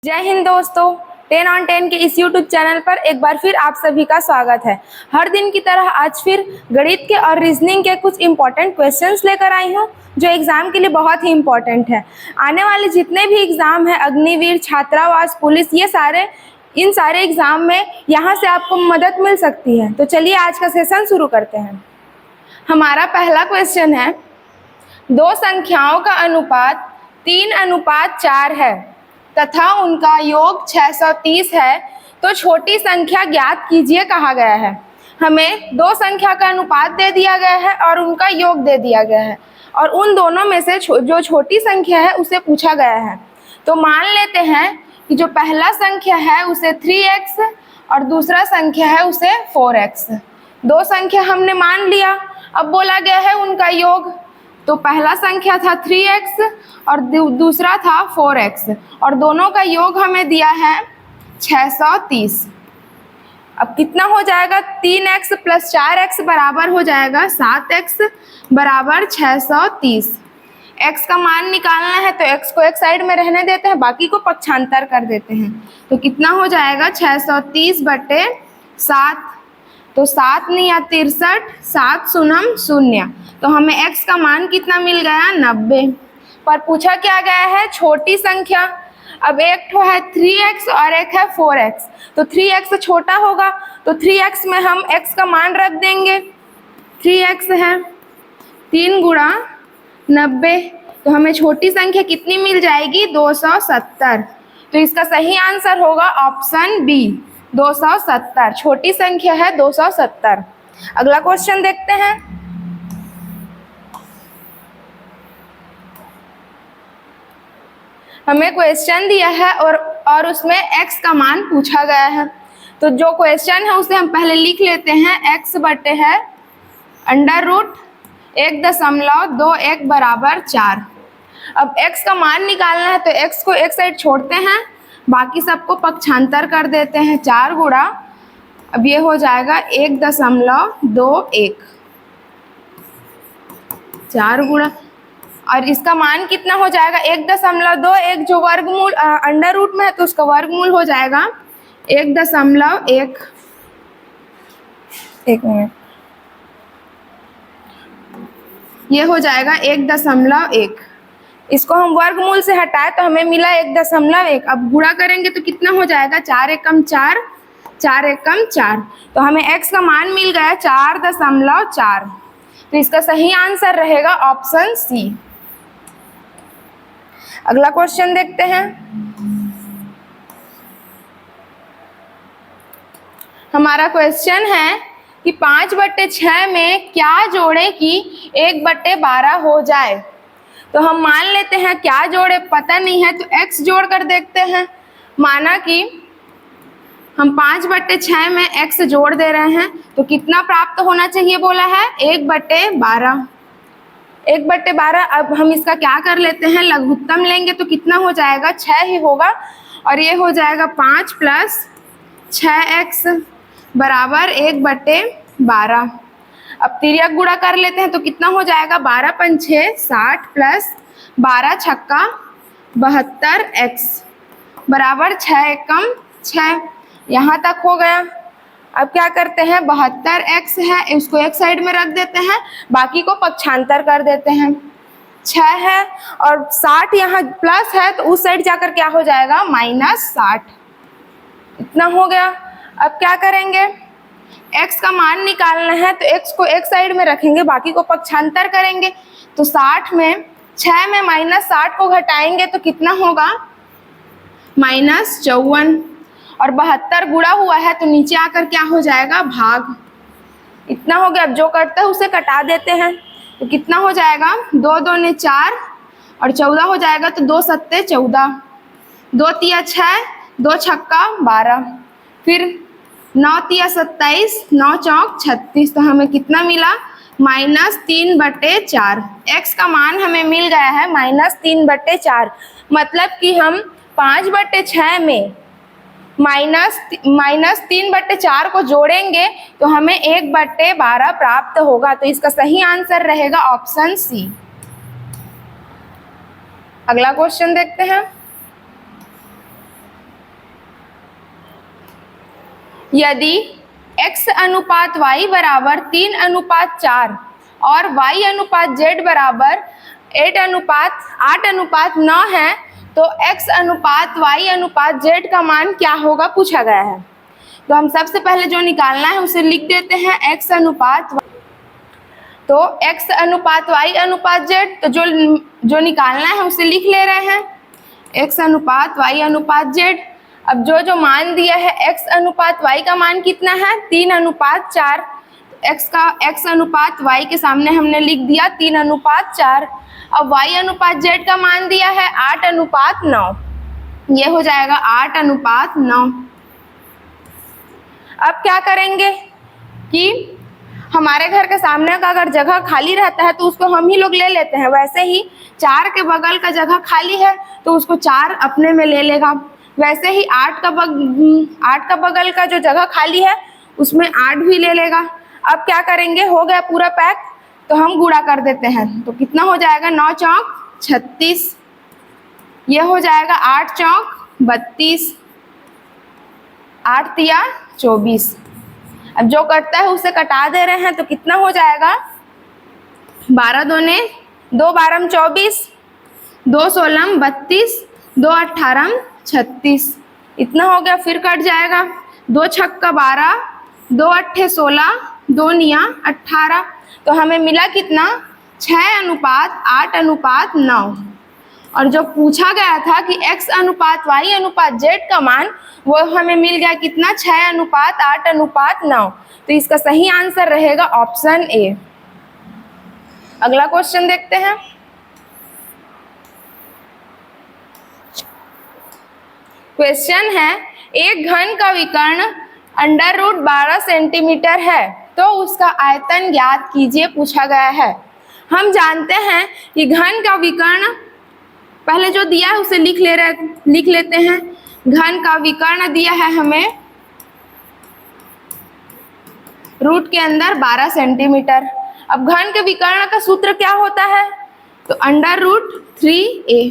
जय हिंद दोस्तों, 10 on 10 के इस YouTube चैनल पर एक बार फिर आप सभी का स्वागत है। हर दिन की तरह आज फिर गणित के और रीजनिंग के कुछ इम्पोर्टेंट क्वेश्चंस लेकर आई हूँ जो एग्ज़ाम के लिए बहुत ही इम्पोर्टेंट है। आने वाले जितने भी एग्ज़ाम हैं, अग्निवीर, छात्रावास, पुलिस, ये इन सारे एग्ज़ाम में यहाँ से आपको मदद मिल सकती है। तो चलिए आज का सेशन शुरू करते हैं। हमारा पहला क्वेश्चन है, दो संख्याओं का अनुपात 3:4 है तथा उनका योग 630 है, तो छोटी संख्या ज्ञात कीजिए कहा गया है। हमें दो संख्या का अनुपात दे दिया गया है और उनका योग दे दिया गया है और उन दोनों में से जो छोटी संख्या है उसे पूछा गया है। तो मान लेते हैं कि जो पहला संख्या है उसे 3x और दूसरा संख्या है उसे 4x। दो संख्या हमने मान लिया, अब बोला गया है उनका योग। तो पहला संख्या था 3x और दूसरा था 4x और दोनों का योग हमें दिया है 630। अब कितना हो जाएगा, 3x + 4x बराबर हो जाएगा 7x बराबर 630। x का मान निकालना है तो x को एक साइड में रहने देते हैं, बाकी को पक्षांतर कर देते हैं। तो कितना हो जाएगा 630/7। तो 7 × 9 = 63, 7 शून्य 0। तो हमें x का मान कितना मिल गया, 90। पर पूछा क्या गया है, छोटी संख्या। अब एक तो है 3x और एक है 4x, तो 3x छोटा होगा तो 3x में हम x का मान रख देंगे। 3x है 3 × 90, तो हमें छोटी संख्या कितनी मिल जाएगी, 270। तो इसका सही आंसर होगा ऑप्शन बी, 270। छोटी संख्या है 270। अगला क्वेश्चन देखते हैं। हमें क्वेश्चन दिया है और उसमें x का मान पूछा गया है। तो जो क्वेश्चन है उसे हम पहले लिख लेते हैं। x बटे है √1.21 बराबर 4। अब x का मान निकालना है तो x को एक साइड छोड़ते हैं, बाकी सबको पक्षांतर कर देते हैं। 4 गुणा, अब ये हो जाएगा 1.21। 4 गुणा और इसका मान कितना हो जाएगा, 1.21। जो वर्गमूल अंडर रूट में है तो उसका वर्गमूल हो जाएगा 1.1। एक मिनट, ये हो जाएगा 1.1। इसको हम वर्गमूल से हटाए तो हमें मिला 1.1। अब गुणा करेंगे तो कितना हो जाएगा, 4 एकम 4, 4 एकम 4। तो हमें x का मान मिल गया 4.4। तो इसका सही आंसर रहेगा ऑप्शन सी। अगला क्वेश्चन देखते हैं। हमारा क्वेश्चन है कि 5/6 में क्या जोड़े कि 1/12 हो जाए। तो हम मान लेते हैं क्या जोड़े पता नहीं है तो x जोड़ कर देखते हैं। माना कि हम 5/6 में x जोड़ दे रहे हैं तो कितना प्राप्त होना चाहिए, बोला है 1/12। 1/12। अब हम इसका क्या कर लेते हैं, लघुत्तम लेंगे तो कितना हो जाएगा, 6 ही होगा और ये हो जाएगा 5 + 6x बराबर 1/12। अब तिर्यक गुणा कर लेते हैं तो कितना हो जाएगा, 12 × 5 = 60 + 12 × 6 = 72x बराबर 6 एकम 6। यहाँ तक हो गया। अब क्या करते हैं, 72x है इसको एक साइड में रख देते हैं, बाकी को पक्षांतर कर देते हैं। 6 है और 60 यहाँ प्लस है तो उस साइड जाकर क्या हो जाएगा, -60। इतना हो गया। अब क्या करेंगे, x का मान निकालना है तो x को एक साइड में रखेंगे, बाकी को पक्षांतर करेंगे। तो 60 में 6 में -60 को घटाएंगे तो कितना होगा, -54। और 72 गुणा हुआ है तो नीचे आकर क्या हो जाएगा, भाग। इतना हो गया। अब जो करते हैं उसे कटा देते हैं तो कितना हो जाएगा, 2 × 2 = 4 और 14 हो जाएगा। तो 2 × 7 = 14, 2 × 3 = 6, 2 × 6 = 12, फिर 9 × 3 = 27, 9 × 4 = 36। तो हमें कितना मिला, -3/4। x का मान हमें मिल गया है -3/4। मतलब कि हम 5/6 में -3/4 को जोड़ेंगे तो हमें 1/12 प्राप्त होगा। तो इसका सही आंसर रहेगा ऑप्शन सी। अगला क्वेश्चन देखते हैं। यदि x अनुपात y बराबर 3:4 और y अनुपात z बराबर 8:9 है तो x अनुपात y अनुपात z का मान क्या होगा पूछा गया है। तो हम सबसे पहले जो निकालना है उसे लिख देते हैं x अनुपात y। तो x अनुपात y अनुपात z, तो जो निकालना है उसे लिख ले रहे हैं x अनुपात y अनुपात z। अब जो मान दिया है x अनुपात y का मान कितना है 3:4। x अनुपात y के सामने हमने लिख दिया 3:4। अब y अनुपात z का मान दिया है 8:9, ये हो जाएगा 8:9। अब क्या करेंगे कि हमारे घर के सामने का अगर जगह खाली रहता है तो उसको हम ही लोग ले लेते हैं, वैसे ही 4 के बगल का जगह खाली है तो उसको 4 अपने में ले लेगा। वैसे ही 8 का बगल का जो जगह खाली है उसमें 8 भी ले लेगा। अब क्या करेंगे, हो गया पूरा पैक, तो हम गुणा कर देते हैं। तो कितना हो जाएगा 9 चौक 36, ये हो जाएगा 8 चौक 32, 8 तिया 24। अब जो कटता है उसे कटा दे रहे हैं तो कितना हो जाएगा 12 दूने 2 12 24, 2 16 32, 2 18 36, इतना हो गया। फिर कट जाएगा 2 छक्का 12, 2 अट्ठे 16, 2 निया 18। तो हमें मिला कितना 6:8:9। और जो पूछा गया था कि x अनुपात y अनुपात z का मान, वो हमें मिल गया कितना 6:8:9। तो इसका सही आंसर रहेगा ऑप्शन ए। अगला क्वेश्चन देखते हैं। क्वेश्चन है एक घन का विकर्ण √12 सेंटीमीटर है तो उसका आयतन ज्ञात कीजिए पूछा गया है। हम जानते हैं कि घन का विकर्ण पहले जो दिया है उसे लिख लेते हैं। घन का विकर्ण दिया है हमें रूट के अंदर 12 सेंटीमीटर। अब घन के विकर्ण का सूत्र क्या होता है, तो √3a।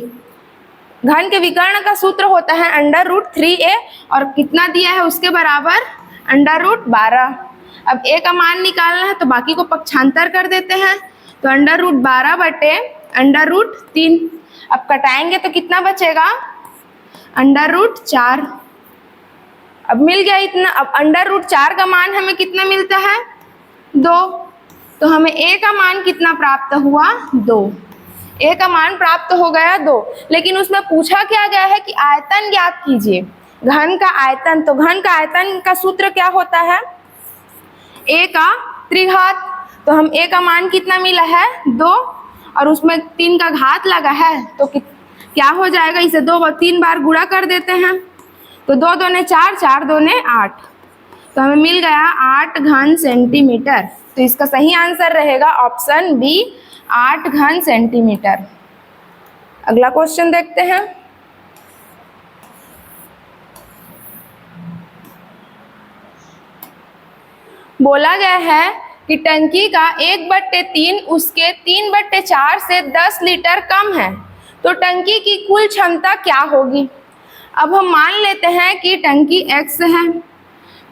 घन के विकर्ण का सूत्र होता है √3a और कितना दिया है उसके बराबर √12। अब a का मान निकालना है तो बाकी को पक्षांतर कर देते हैं, तो √12 बटे √3। अब कटाएंगे तो कितना बचेगा √4। अब मिल गया इतना। अब √4 का मान हमें कितना मिलता है 2, तो हमें a का मान कितना प्राप्त हुआ 2। a का मान प्राप्त हो गया 2, लेकिन उसमें पूछा क्या गया है कि आयतन ज्ञात कीजिए, घन का आयतन। तो घन का आयतन का सूत्र क्या होता है a का त्रिघात। तो हम a का मान कितना मिला है 2 और उसमें 3 का घात लगा है तो क्या हो जाएगा, इसे 3 बार गुणा कर देते हैं। तो 2 दूने 4, 4 दूने 8, तो हमें मिल गया 8 घन सेंटीमीटर। तो इसका सही आंसर रहेगा ऑप्शन बी 8 घन सेंटीमीटर। अगला क्वेश्चन देखते हैं। बोला गया है कि टंकी का 1/3 उसके 3/4 से 10 लीटर कम है तो टंकी की कुल क्षमता क्या होगी। अब हम मान लेते हैं कि टंकी x है,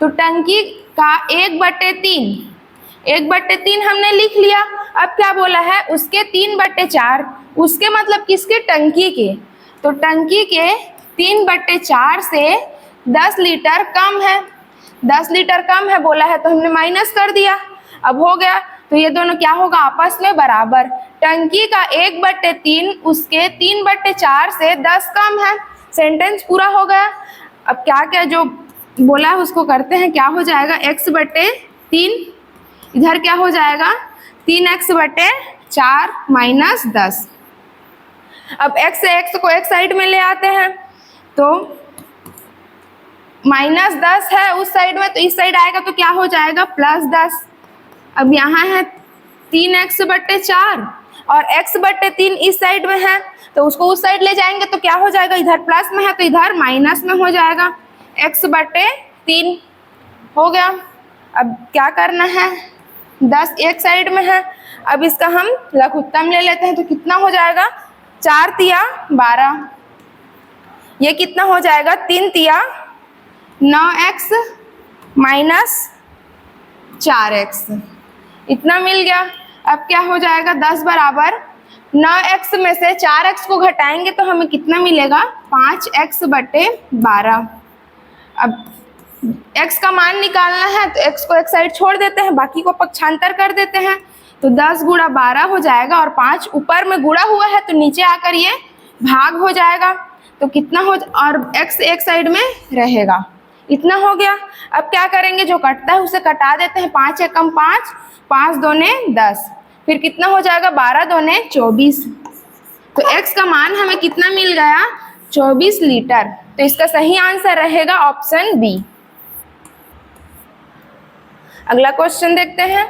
तो टंकी का 1/3 हमने लिख लिया। अब क्या बोला है उसके 3/4, उसके मतलब किसके, टंकी के। तो टंकी के 3/4 से 10 लीटर कम है, 10 लीटर कम है बोला है तो हमने माइनस कर दिया। अब हो गया, तो ये दोनों क्या होगा आपस में बराबर। टंकी का 1/3 उसके 3/4 से 10 कम है, सेंटेंस पूरा हो गया। अब क्या क्या जो बोला है उसको करते हैं। क्या हो जाएगा x/3, इधर क्या हो जाएगा 3x/4 माइनस 10। अब x से x को एक साइड में ले आते हैं तो -10 है उस साइड में, तो इस साइड आएगा तो क्या हो जाएगा +10। अब यहाँ है 3x/4 और x/3 इस साइड में है तो उसको उस साइड ले जाएंगे तो क्या हो जाएगा, इधर प्लस में है तो इधर माइनस में हो जाएगा, x/3 हो गया। अब क्या करना है, 10 एक साइड में है, अब इसका हम लघुत्तम ले लेते हैं तो कितना हो जाएगा 4 तिया 12, ये कितना हो जाएगा 3 तिया 9x -4x, इतना मिल गया। अब क्या हो जाएगा, 10 बराबर 9x में से 4x को घटाएंगे तो हमें कितना मिलेगा, 5x/12। अब x का मान निकालना है तो x को एक साइड छोड़ देते हैं, बाकी को पक्षांतर कर देते हैं, तो 10 × 12 हो जाएगा, और 5 ऊपर में गुणा हुआ है तो नीचे आकर ये भाग हो जाएगा, तो कितना हो, और x एक साइड में रहेगा, इतना हो गया। अब क्या करेंगे, जो कटता है उसे कटा देते हैं, 5 एकम 5, 5 दूने 10, फिर कितना हो जाएगा, 12 दूने 24, तो x का मान हमें कितना मिल गया, 24 लीटर। तो इसका सही आंसर रहेगा ऑप्शन बी। अगला क्वेश्चन देखते हैं।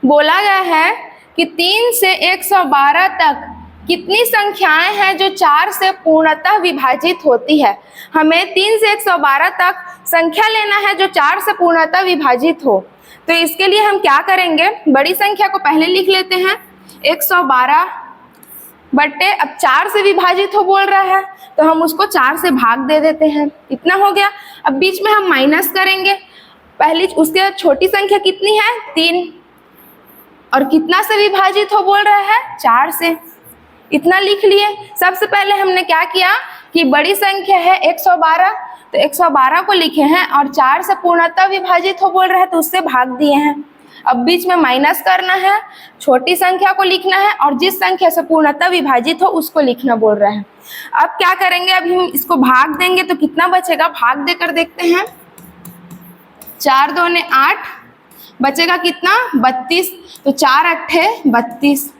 बोला गया है कि 3 से 112 तक कितनी संख्याएं हैं जो 4 से पूर्णतः विभाजित होती है। हमें 3 से 112 तक संख्या लेना है जो 4 से पूर्णतः विभाजित हो। तो इसके लिए हम क्या करेंगे, बड़ी संख्या को पहले लिख लेते हैं, 112 बट्टे, अब 4 से विभाजित हो बोल रहा है तो हम उसको 4 से भाग दे देते हैं, इतना हो गया। अब बीच में हम माइनस करेंगे, पहली उसके छोटी संख्या कितनी है, 3, और कितना से विभाजित हो बोल रहा है, 4 से, इतना लिख लिए। सबसे पहले हमने क्या किया कि बड़ी संख्या है 112, तो 112 को लिखे हैं, और 4 से पूर्णतः विभाजित हो बोल रहा है तो उससे भाग दिए हैं। अब बीच में माइनस करना है, छोटी संख्या को लिखना है, और जिस संख्या से पूर्णतः विभाजित हो उसको लिखना बोल रहा है। अब क्या करेंगे, अभी हम इसको भाग देंगे तो कितना बचेगा, भाग देकर देखते हैं, 4 दूने 8, बचेगा कितना, 32, तो 4 अट्ठे 32।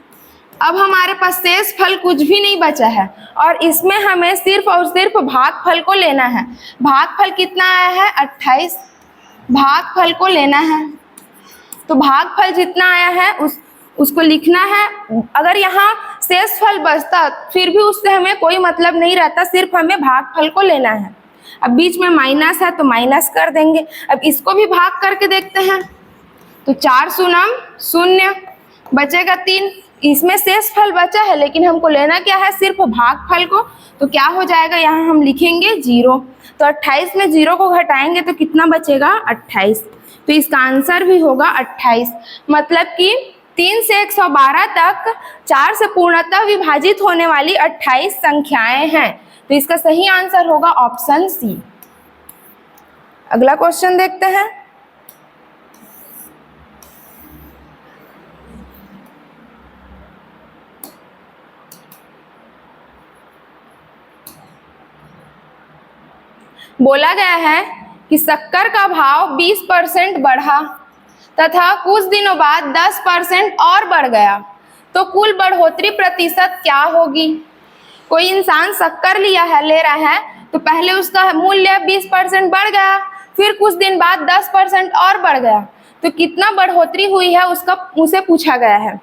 अब हमारे पास शेष फल कुछ भी नहीं बचा है, और इसमें हमें सिर्फ और सिर्फ भागफल को लेना है। भागफल कितना आया है, 28, भागफल को लेना है, तो भागफल जितना आया है उसको लिखना है। अगर यहाँ शेष फल बचता फिर भी उससे हमें कोई मतलब नहीं रहता, सिर्फ हमें भागफल को लेना है। अब बीच में माइनस है तो माइनस कर देंगे। अब इसको भी भाग करके देखते हैं, तो 4 शून्य 0, बचेगा 3, इसमें शेष फल बचा है लेकिन हमको लेना क्या है, सिर्फ भागफल को, तो क्या हो जाएगा, यहाँ हम लिखेंगे 0, तो 28 में 0 को घटाएंगे तो कितना बचेगा, 28, तो इसका आंसर भी होगा 28। मतलब कि 3 से 112 तक 4 से पूर्णतः विभाजित होने वाली 28 संख्याएं हैं, तो इसका सही आंसर होगा ऑप्शन सी। अगला क्वेश्चन देखते हैं। बोला गया है कि शक्कर का भाव 20% बढ़ा तथा कुछ दिनों बाद 10% और बढ़ गया, तो कुल बढ़ोतरी प्रतिशत क्या होगी। कोई इंसान शक्कर ले रहा है, तो पहले उसका मूल्य 20% बढ़ गया, फिर कुछ दिन बाद 10% और बढ़ गया, तो कितना बढ़ोतरी हुई है उसे पूछा गया है।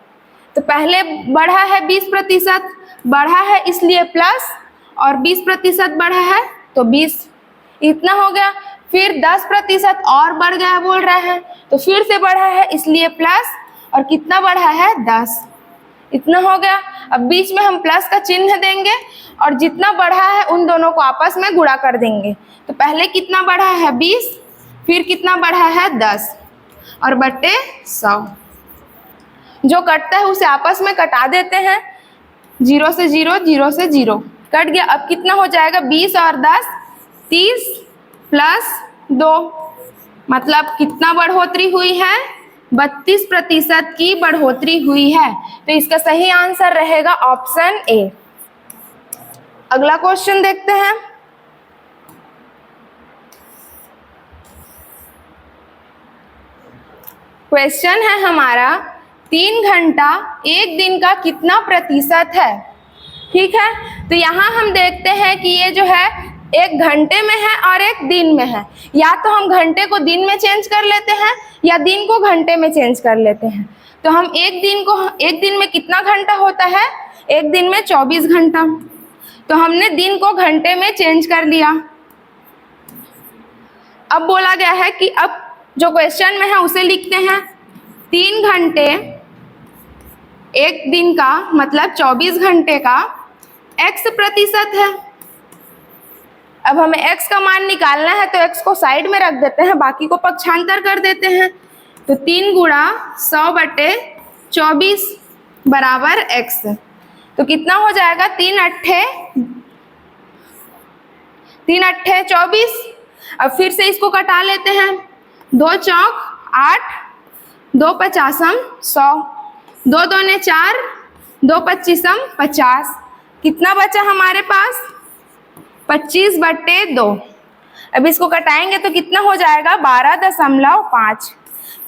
तो पहले बढ़ा है 20%, बढ़ा है इसलिए प्लस, और 20% बढ़ा है तो 20, इतना हो गया। फिर 10% और बढ़ गया बोल रहा है, तो फिर से बढ़ा है इसलिए प्लस, और कितना बढ़ा है, 10, इतना हो गया। अब बीच में हम प्लस का चिन्ह देंगे और जितना बढ़ा है उन दोनों को आपस में गुणा कर देंगे। तो पहले कितना बढ़ा है, 20, फिर कितना बढ़ा है, 10, और बट्टे 100। जो कटता है उसे आपस में कटा देते हैं, 0 से 0, 0 से 0 कट गया। अब कितना हो जाएगा, 20 और 10 30 प्लस 2, मतलब कितना बढ़ोतरी हुई है, 32% की बढ़ोतरी हुई है, तो इसका सही आंसर रहेगा ऑप्शन ए। अगला क्वेश्चन देखते हैं। क्वेश्चन है हमारा, 3 घंटा 1 दिन का कितना प्रतिशत है। ठीक है, तो यहाँ हम देखते हैं कि ये जो है 1 घंटे में है और 1 दिन में है। या तो हम घंटे को दिन में चेंज कर लेते हैं या दिन को घंटे में चेंज कर लेते हैं। तो हम एक दिन में कितना घंटा होता है, 1 दिन में 24 घंटा, तो हमने दिन को घंटे में चेंज कर लिया। अब बोला गया है कि अब जो क्वेश्चन में है उसे लिखते हैं, 3 घंटे 1 दिन का मतलब 24 घंटे का x प्रतिशत है। अब हमें x का मान निकालना है तो x को साइड में रख देते हैं, बाकी को पक्षांतर कर देते हैं। तो 3 गुणा 100/24 बराबर x। तो कितना हो जाएगा, 3 अट्ठे 24। अब फिर से इसको कटा लेते हैं, 2 चौक 8, 2 पचासम 100, 2 दूने 4, 2 पच्चीसम 50। कितना बचा हमारे पास, 25/2। अब इसको कटाएंगे तो कितना हो जाएगा, 12.5।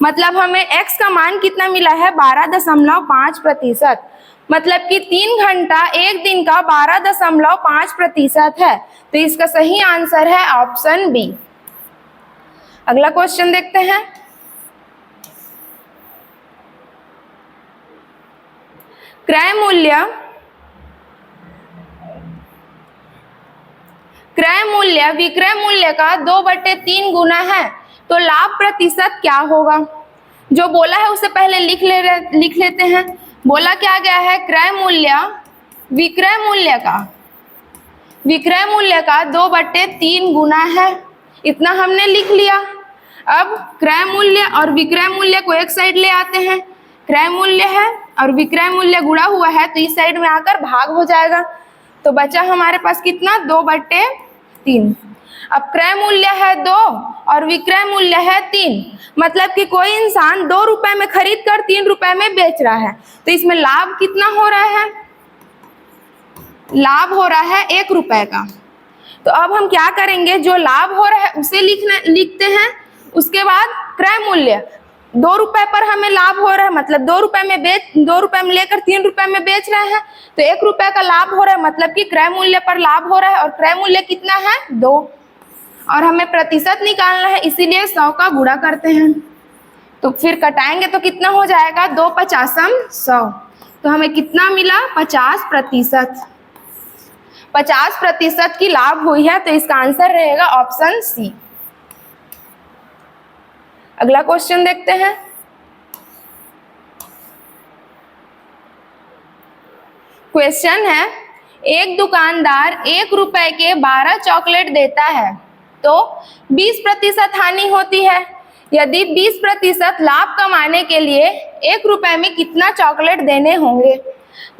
मतलब हमें x का मान कितना मिला है, 12.5%। मतलब कि 3 घंटा 1 दिन का 12.5% है। तो इसका सही आंसर है ऑप्शन बी। अगला क्वेश्चन देखते हैं। क्रय मूल्य विक्रय मूल्य का 2/3 गुना है, तो लाभ प्रतिशत क्या होगा। जो बोला है उसे पहले लिख लेते हैं। बोला क्या गया है, क्रय मूल्य विक्रय मूल्य का 2/3 गुना है, इतना हमने लिख लिया। अब क्रय मूल्य और विक्रय मूल्य को एक साइड ले आते हैं। क्रय मूल्य है और विक्रय मूल्य गुणा हुआ है तो इस साइड में आकर भाग हो जाएगा। तो बचा हमारे पास कितना, 2/3। अब क्रय मूल्य है 2 और विक्रय मूल्य है 3। मतलब कि कोई इंसान 2 रुपए में खरीद कर 3 रुपए में बेच रहा है, तो इसमें लाभ कितना हो रहा है, लाभ हो रहा है 1 रुपए का। तो अब हम क्या करेंगे, जो लाभ हो रहा है उसे लिखते हैं। उसके बाद क्रय मूल्य 2 रुपए पर हमें लाभ हो रहा है, मतलब 2 रुपए में लेकर 3 रुपए में बेच रहे हैं, तो 1 रुपए का लाभ हो रहा है, मतलब कि क्रय मूल्य पर लाभ हो रहा है। और क्रय मूल्य कितना है, 2, और हमें प्रतिशत निकालना है, इसीलिए 100 का गुणा करते हैं। तो फिर कटाएंगे तो कितना हो जाएगा, 2 पचासम 100। तो हमें कितना मिला, 50%। 50% की लाभ हुई है, तो इसका आंसर रहेगा ऑप्शन सी। अगला क्वेश्चन देखते हैं। क्वेश्चन है, एक दुकानदार 1 रुपए के 12 चॉकलेट देता है तो 20% हानि होती है। यदि 20% लाभ कमाने के लिए 1 रुपए में कितना चॉकलेट देने होंगे।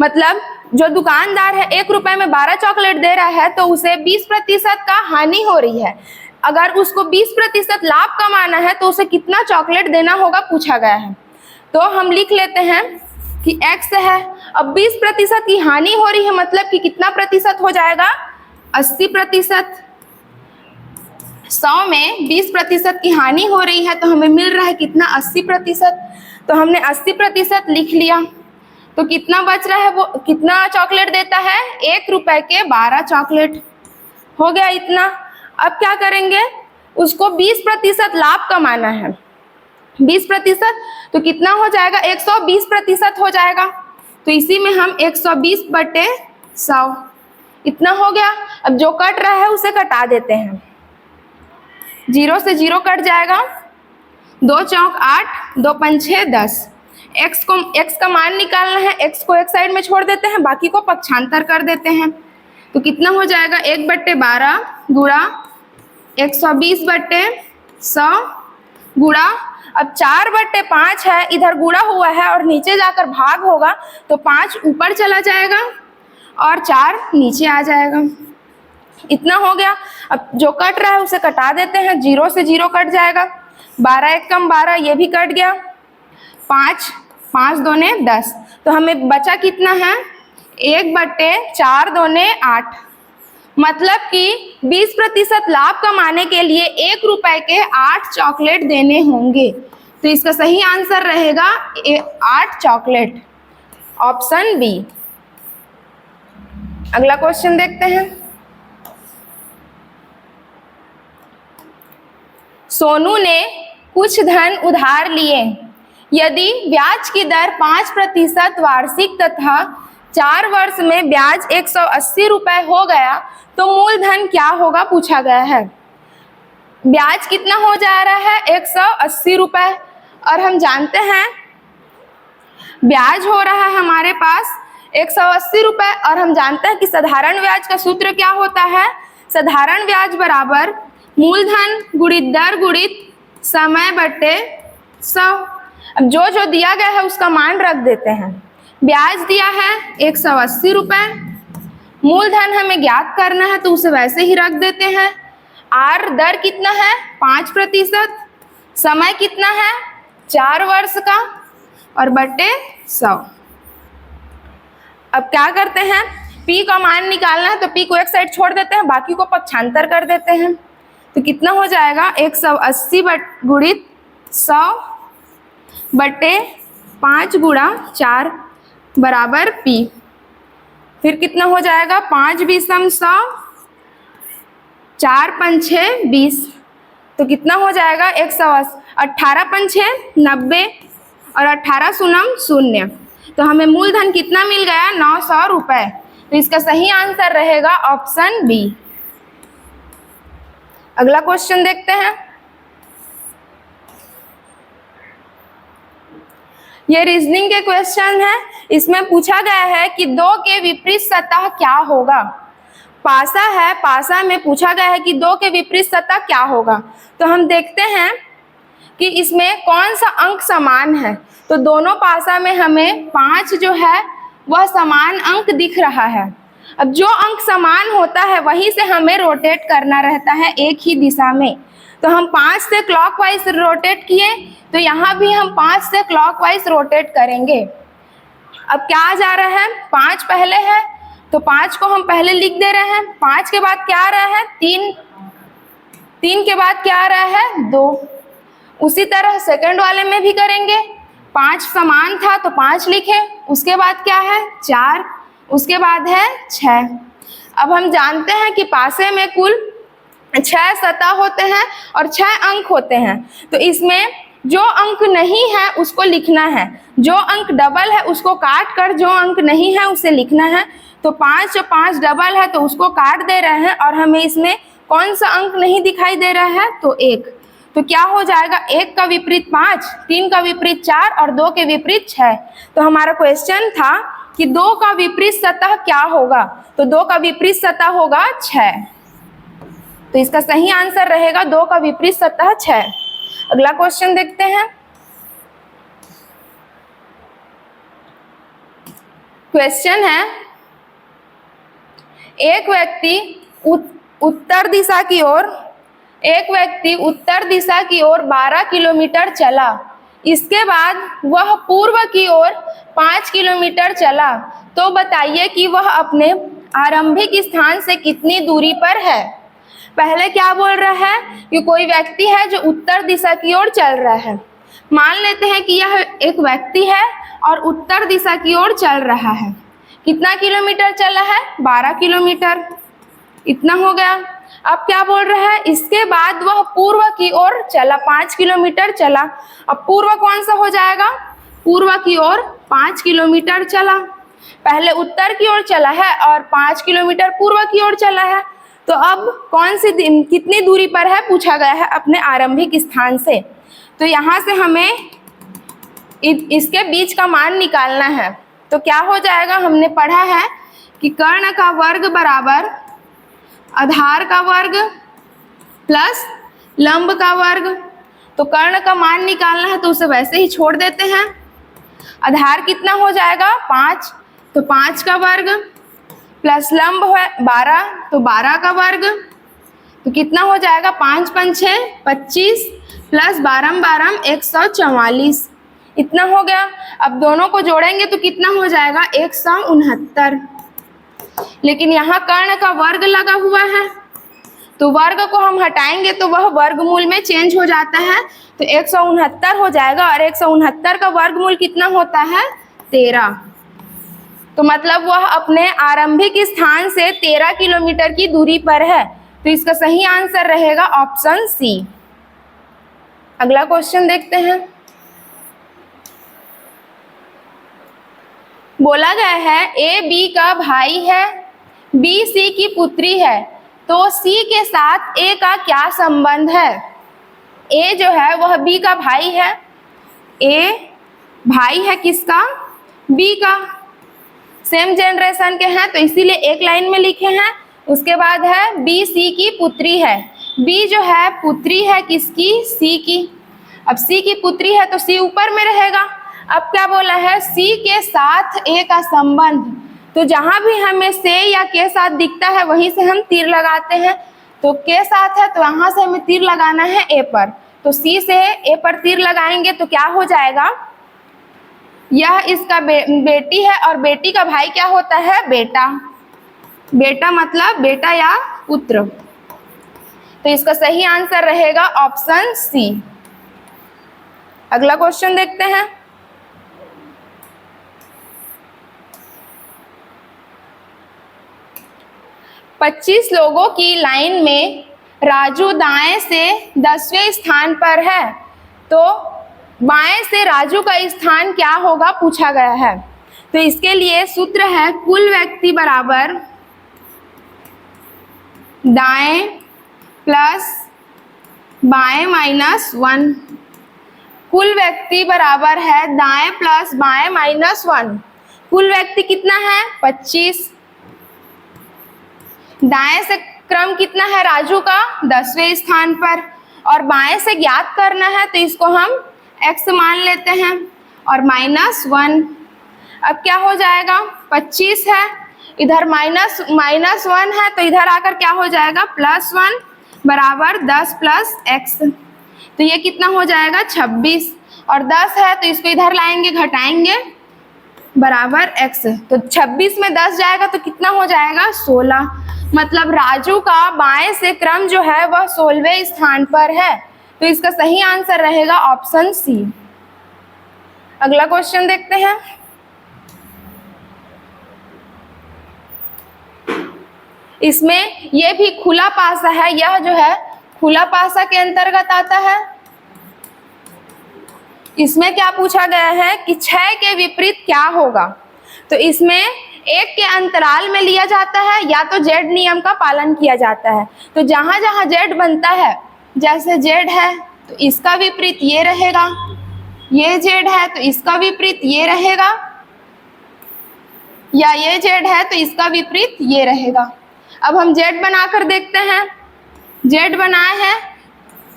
मतलब जो दुकानदार है 1 रुपए में 12 चॉकलेट दे रहा है तो उसे 20% का हानि हो रही है। अगर उसको 20% लाभ कमाना है तो उसे कितना चॉकलेट देना होगा पूछा गया है। तो हम लिख लेते हैं कि x है। अब 20% की हानि हो रही है, मतलब कि कितना प्रतिशत हो जाएगा, 80%। 100 में 20% की हानि हो रही है तो हमें मिल रहा है कितना, 80%। तो हमने 80% लिख लिया। तो कितना बच रहा है, वो कितना चॉकलेट देता है, 1 रुपए के 12 चॉकलेट हो गया इतना। अब क्या करेंगे, उसको 20% लाभ कमाना है। 20% तो कितना हो जाएगा, 120% हो जाएगा। तो इसी में हम 120/100 इतना हो गया। अब जो कट रहा है उसे कटा देते हैं, 0 से 0 कट जाएगा, 2 चौक 8, 2 पंछे 10। x का मान निकालना है, x को एक साइड में छोड़ देते हैं, बाकी को पक्षांतर कर देते हैं। तो कितना हो जाएगा, 1/12 गुणा 120/100 गुणा, अब 4/5 है, इधर गुणा हुआ है और नीचे जाकर भाग होगा तो 5 ऊपर चला जाएगा और 4 नीचे आ जाएगा। इतना हो गया। अब जो कट रहा है उसे कटा देते हैं, 0 से 0 कट जाएगा, 12 × 12 ये भी कट गया, 5 5 दूने 10। तो हमें बचा कितना है, 1/4 दूने 8। मतलब कि 20% लाभ कमाने के लिए 1 रुपए के 8 चॉकलेट देने होंगे। तो इसका सही आंसर रहेगा 8 चॉकलेट, ऑप्शन बी। अगला क्वेश्चन देखते हैं। सोनू ने कुछ धन उधार लिए। यदि ब्याज की दर 5% वार्षिक तथा 4 वर्ष में ब्याज 180 रुपए हो गया तो मूलधन क्या होगा पूछा गया है। ब्याज कितना हो जा रहा है, 180 रुपए, और हम जानते हैं ब्याज हो रहा है हमारे पास 180 रुपए, और हम जानते हैं कि साधारण ब्याज का सूत्र क्या होता है, साधारण ब्याज बराबर मूलधन गुणित दर गुणित समय बटे 100। अब जो जो दिया गया है उसका मान रख देते हैं। ब्याज दिया है 180 रुपए, मूलधन हमें ज्ञात करना है तो उसे वैसे ही रख देते हैं। आर दर कितना है 5%, समय कितना है 4 वर्ष का और बटे 100। अब क्या करते हैं, पी का मान निकालना है तो पी को एक साइड छोड़ देते हैं, बाकी को पक्षांतर कर देते हैं। तो कितना हो जाएगा 180 गुणित 100 बटे 5 गुणा 4 बराबर पी। फिर कितना हो जाएगा 5 बीसम 100, 4 पंछे 20, तो कितना हो जाएगा 180, 18 पंछे 90 और 18 शून्यम 0। तो हमें मूलधन कितना मिल गया 900 रुपए। तो इसका सही आंसर रहेगा ऑप्शन बी। अगला क्वेश्चन देखते हैं। ये रीजनिंग के क्वेश्चन है। इसमें पूछा गया है कि 2 के विपरीत सतह क्या होगा। पासा है, पासा में पूछा गया है कि 2 के विपरीत सतह क्या होगा। तो हम देखते हैं कि इसमें कौन सा अंक समान है। तो दोनों पासा में हमें 5 जो है वह समान अंक दिख रहा है। अब जो अंक समान होता है वहीं से हमें रोटेट करना रहता है एक ही दिशा में। तो हम 5 से क्लॉकवाइज रोटेट किए, तो यहाँ भी हम 5 से क्लॉकवाइज रोटेट करेंगे। अब क्या आ जा रहा है 5 पहले है तो 5 को हम पहले लिख दे रहे हैं। 5 के बाद क्या आ रहा है 3, 3 के बाद क्या आ रहा है 2। उसी तरह सेकंड वाले में भी करेंगे। 5 समान था तो 5 लिखे, उसके बाद क्या है 4, उसके बाद है 6। अब हम जानते हैं कि पासे में कुल 6 सतह होते हैं और 6 अंक होते हैं। तो इसमें जो अंक नहीं है उसको लिखना है, जो अंक डबल है उसको काट कर जो अंक नहीं है उसे लिखना है। तो 5 5 डबल है तो उसको काट दे रहे हैं और हमें इसमें कौन सा अंक नहीं दिखाई दे रहा है तो 1। तो क्या हो जाएगा 1 का विपरीत 5, 3 का विपरीत 4 और 2 के विपरीत 6। तो हमारा क्वेश्चन था कि 2 का विपरीत सतह क्या होगा। तो 2 का विपरीत सतह होगा 6। तो इसका सही आंसर रहेगा 2 का विपरीत सतह 6। अगला क्वेश्चन देखते हैं। क्वेश्चन है एक व्यक्ति उत्तर दिशा की ओर 12 किलोमीटर चला। इसके बाद वह पूर्व की ओर 5 किलोमीटर चला। तो बताइए कि वह अपने आरंभिक स्थान से कितनी दूरी पर है। पहले क्या बोल रहा है कि कोई व्यक्ति है जो उत्तर दिशा की ओर चल रहा है। मान लेते हैं कि यह एक व्यक्ति है और उत्तर दिशा की ओर चल रहा है। कितना किलोमीटर चला है 12 किलोमीटर, इतना हो गया। अब क्या बोल रहा है इसके बाद वह पूर्व की ओर चला, 5 किलोमीटर चला। अब पूर्व कौन सा हो जाएगा, पूर्व की ओर 5 किलोमीटर चला। पहले उत्तर की ओर चला है और 5 किलोमीटर पूर्व की ओर चला है। तो अब कौन सी कितनी दूरी पर है पूछा गया है अपने आरंभिक स्थान से। तो यहाँ से हमें इसके बीच का मान निकालना है। तो क्या हो जाएगा, हमने पढ़ा है कि कर्ण का वर्ग बराबर आधार का वर्ग प्लस लंब का वर्ग। तो कर्ण का मान निकालना है तो उसे वैसे ही छोड़ देते हैं। आधार कितना हो जाएगा 5, तो 5 का वर्ग प्लस लंब है 12, तो 12 का वर्ग। तो कितना हो जाएगा 5 पंछे 25 प्लस 12 12 144, इतना हो गया। अब दोनों को जोड़ेंगे तो कितना हो जाएगा 169। लेकिन यहाँ कर्ण का वर्ग लगा हुआ है तो वर्ग को हम हटाएंगे तो वह वर्गमूल में चेंज हो जाता है। तो 169 हो जाएगा और 169 का वर्गमूल कितना होता है 13। तो मतलब वह अपने आरंभिक स्थान से 13 किलोमीटर की दूरी पर है। तो इसका सही आंसर रहेगा ऑप्शन सी। अगला क्वेश्चन देखते हैं। बोला गया है ए बी का भाई है, बी सी की पुत्री है, तो सी के साथ ए का क्या संबंध है। ए जो है वह बी का भाई है। ए भाई है किसका, बी का। सेम जनरेशन के हैं तो इसीलिए एक लाइन में लिखे हैं। उसके बाद है बी सी की पुत्री है। बी जो है पुत्री है किसकी? सी की। अब सी की पुत्री है तो सी ऊपर में रहेगा। अब क्या बोला है? सी के साथ ए का संबंध, तो जहां भी हमें से या के साथ दिखता है वहीं से हम तीर लगाते हैं। तो के साथ है तो यहाँ से हमें तीर लगाना है ए पर, तो सी से ए पर तीर लगाएंगे तो क्या हो जाएगा? यह इसका बेटी है और बेटी का भाई क्या होता है? बेटा। बेटा मतलब बेटा या पुत्र। तो इसका सही आंसर रहेगा ऑप्शन सी। अगला क्वेश्चन देखते हैं। पच्चीस लोगों की लाइन में राजू दाएं से 10वें स्थान पर है, तो बाएं से राजू का स्थान क्या होगा पूछा गया है। तो इसके लिए सूत्र है कुल व्यक्ति बराबर दाएं प्लस बाएं माइनस 1। कुल व्यक्ति बराबर है दाएं प्लस बाएं माइनस 1। कुल व्यक्ति कितना है? 25। दाएं से क्रम कितना है राजू का? 10वें स्थान पर, और बाएं से ज्ञात करना है तो इसको हम x मान लेते हैं और -1। अब क्या हो जाएगा? 25 है, इधर -1 है तो इधर आकर क्या हो जाएगा? +1 बराबर 10 + x। तो ये कितना हो जाएगा? 26, और 10 है तो इसको इधर लाएंगे घटाएंगे बराबर x। तो 26 में 10 जाएगा तो कितना हो जाएगा? 16। मतलब राजू का बाएं से क्रम जो है वह 16वें स्थान पर है। तो इसका सही आंसर रहेगा ऑप्शन सी। अगला क्वेश्चन देखते हैं। इसमें यह भी खुला पासा है, यह जो है खुला पासा के अंतर्गत आता है। इसमें क्या पूछा गया है कि 6 के विपरीत क्या होगा। तो इसमें एक के अंतराल में लिया जाता है या तो जेड नियम का पालन किया जाता है। तो जहां जहां जेड बनता है, जैसे जेड है तो इसका विपरीत ये रहेगा, ये जेड है तो इसका विपरीत ये रहेगा, या ये जेड है तो इसका विपरीत ये रहेगा। अब हम जेड बनाकर देखते हैं। जेड बनाए हैं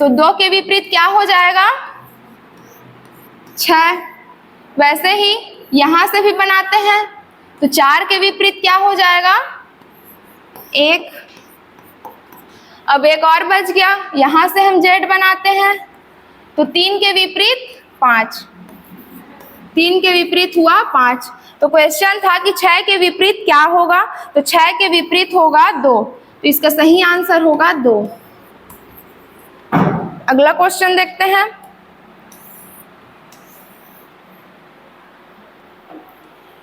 तो 2 के विपरीत क्या हो जाएगा? 6। वैसे ही यहां से भी बनाते हैं तो 4 के विपरीत क्या हो जाएगा? 1। अब एक और बच गया, यहां से हम जेड बनाते हैं तो 3 के विपरीत 5। 3 के विपरीत हुआ 5। तो क्वेश्चन था कि 6 के विपरीत क्या होगा, तो 6 के विपरीत होगा 2। तो इसका सही आंसर होगा 2। अगला क्वेश्चन देखते हैं।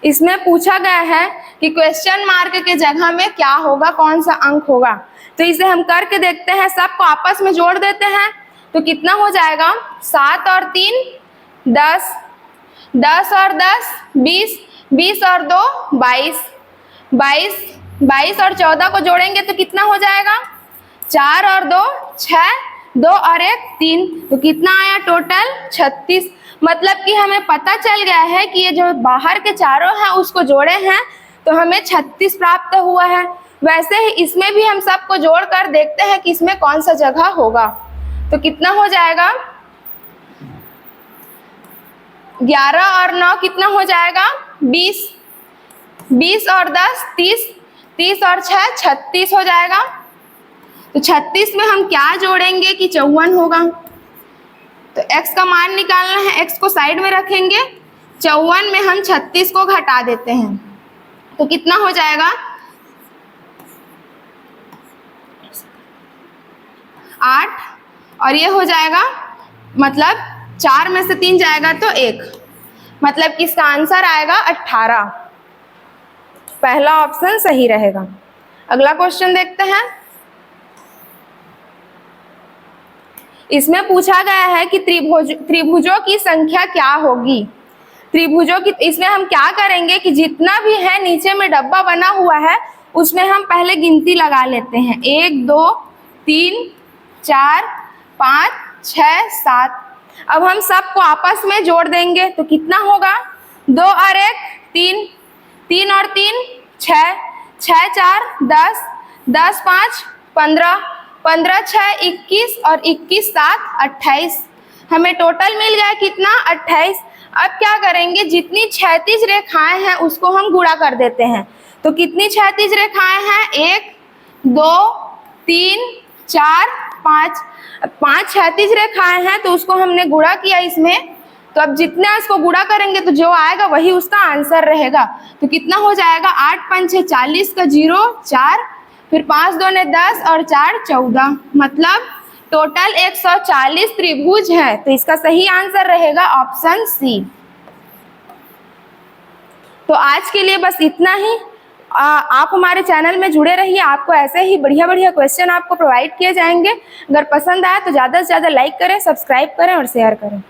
इसमें पूछा गया है कि क्वेश्चन मार्क के जगह में क्या होगा, कौन सा अंक होगा। तो इसे हम करके देखते हैं, सबको आपस में जोड़ देते हैं तो कितना हो जाएगा? 7 और 3 10, 10 और 10 20, 20 और 2 22, 22 और 14 को जोड़ेंगे तो कितना हो जाएगा? 4 और 2 6, 2 और 1 3। तो कितना आया टोटल? 36। मतलब कि हमें पता चल गया है कि ये जो बाहर के चारों हैं उसको जोड़े हैं तो हमें 36 प्राप्त हुआ है। वैसे ही इसमें भी हम सबको जोड़कर देखते हैं कि इसमें कौन सा जगह होगा। तो कितना हो जाएगा? 11 और 9 कितना हो जाएगा? 20, 20 और 10 30, 30 और 6 36 हो जाएगा। तो 36 में हम क्या जोड़ेंगे कि 54 होगा। तो x का मान निकालना है, x को साइड में रखेंगे, 54 में हम 36 को घटा देते हैं तो कितना हो जाएगा? 8, और ये हो जाएगा मतलब 4 में से 3 जाएगा तो 1, मतलब कि इसका आंसर आएगा 18। पहला ऑप्शन सही रहेगा। अगला क्वेश्चन देखते हैं। इसमें पूछा गया है कि त्रिभुजों की संख्या क्या होगी। त्रिभुजों की, इसमें हम क्या करेंगे कि जितना भी है नीचे में डब्बा बना हुआ है उसमें हम पहले गिनती लगा लेते हैं। 1 2 3 4 5 6 7। अब हम सबको आपस में जोड़ देंगे तो कितना होगा? 2 और 1 3, 3 और 3 6, 6 4 10, 10 5 15, 15 6 21 और 21 7 28। हमें टोटल मिल गया कितना? 28। अब क्या करेंगे, जितनी क्षैतिज रेखाएं हैं उसको हम गुणा कर देते हैं। तो कितनी क्षैतिज रेखाएं हैं? 1 2 3 4 5। 5 क्षैतिज रेखाएं हैं तो उसको हमने गुणा किया इसमें। तो अब जितना इसको गुणा करेंगे तो जो आएगा वही उसका आंसर रहेगा। तो कितना हो जाएगा? 8 5 6 40 का 0 4, फिर 5 2 ने 10 और 4 14, मतलब टोटल 140 त्रिभुज है। तो इसका सही आंसर रहेगा ऑप्शन सी। तो आज के लिए बस इतना ही। आप हमारे चैनल में जुड़े रहिए, आपको ऐसे ही बढ़िया बढ़िया क्वेश्चन आपको प्रोवाइड किए जाएंगे। अगर पसंद आए तो ज़्यादा से ज़्यादा लाइक करें, सब्सक्राइब करें और शेयर करें।